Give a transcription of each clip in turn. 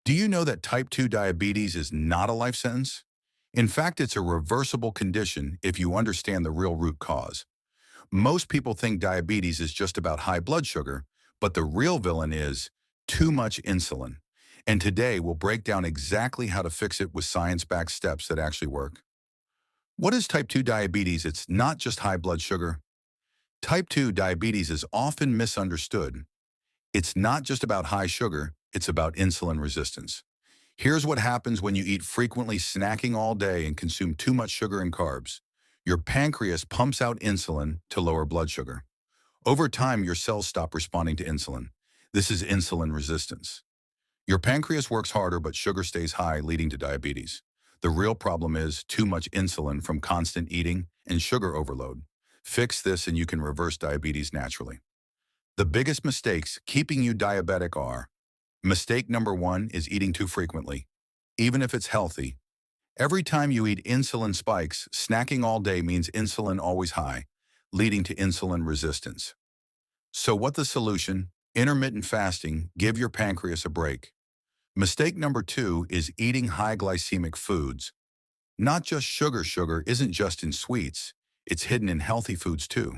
Do you know that type 2 diabetes is not a life sentence? In fact, it's a reversible condition if you understand the real root cause. Most people think diabetes is just about high blood sugar, but the real villain is too much insulin. And today we'll break down exactly how to fix it with science-backed steps that actually work. What is type 2 diabetes? It's not just high blood sugar. Type 2 diabetes is often misunderstood. It's not just about high sugar, it's about insulin resistance. Here's what happens when you eat frequently, snacking all day and consume too much sugar and carbs. Your pancreas pumps out insulin to lower blood sugar. Over time, your cells stop responding to insulin. This is insulin resistance. Your pancreas works harder, but sugar stays high, leading to diabetes. The real problem is too much insulin from constant eating and sugar overload. Fix this and you can reverse diabetes naturally. The biggest mistakes keeping you diabetic are: mistake number one is eating too frequently, even if it's healthy. Every time you eat, insulin spikes. Snacking all day means insulin always high, leading to insulin resistance. So what's the solution? Intermittent fasting. Give your pancreas a break. Mistake number two is eating high glycemic foods. Not just sugar. Sugar isn't just in sweets. It's hidden in healthy foods too.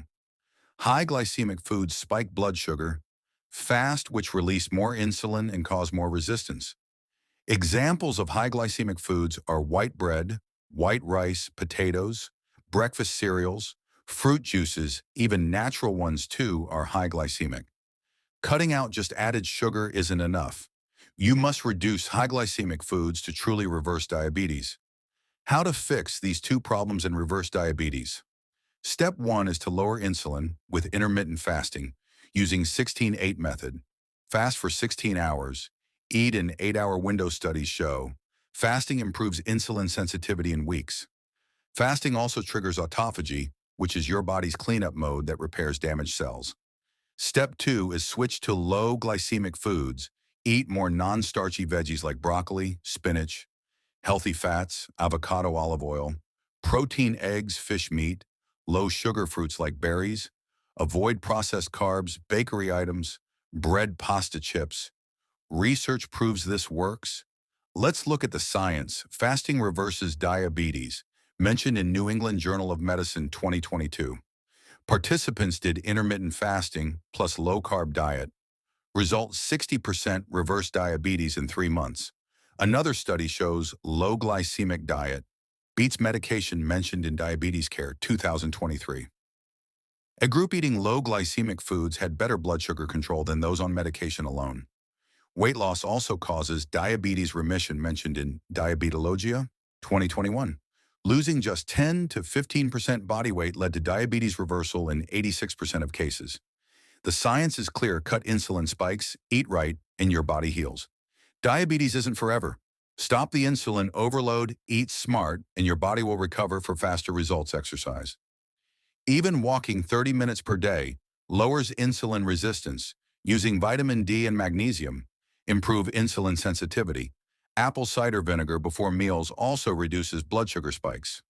High glycemic foods spike blood sugar. Fast, which release more insulin and cause more resistance. Examples of high glycemic foods are white bread, white rice, potatoes, breakfast cereals, fruit juices, even natural ones too are high glycemic. Cutting out just added sugar isn't enough. You must reduce high glycemic foods to truly reverse diabetes. How to fix these two problems and reverse diabetes? Step one is to lower insulin with intermittent fasting using 16-8 method. Fast for 16 hours. Eat an 8-hour window. Studies show fasting improves insulin sensitivity in weeks. Fasting also triggers autophagy, which is your body's cleanup mode that repairs damaged cells. Step two is switch to low glycemic foods. Eat more non-starchy veggies like broccoli, spinach, healthy fats, avocado, olive oil, protein, eggs, fish, meat, low sugar fruits like berries. Avoid processed carbs, bakery items, bread, pasta, chips. Research proves this works. Let's look at the science. Fasting reverses diabetes, mentioned in New England Journal of Medicine 2022. Participants did intermittent fasting plus low-carb diet. Result: 60% reverse diabetes in 3 months. Another study shows low glycemic diet beats medication, mentioned in Diabetes Care 2023. A group eating low glycemic foods had better blood sugar control than those on medication alone. Weight loss also causes diabetes remission, mentioned in Diabetologia 2021. Losing just 10 to 15% body weight led to diabetes reversal in 86% of cases. The science is clear: cut insulin spikes, eat right, and your body heals. Diabetes isn't forever. Stop the insulin overload, eat smart, and your body will recover. For faster results, exercise. Even walking 30 minutes per day lowers insulin resistance. Using vitamin D and magnesium improve insulin sensitivity. Apple cider vinegar before meals also reduces blood sugar spikes.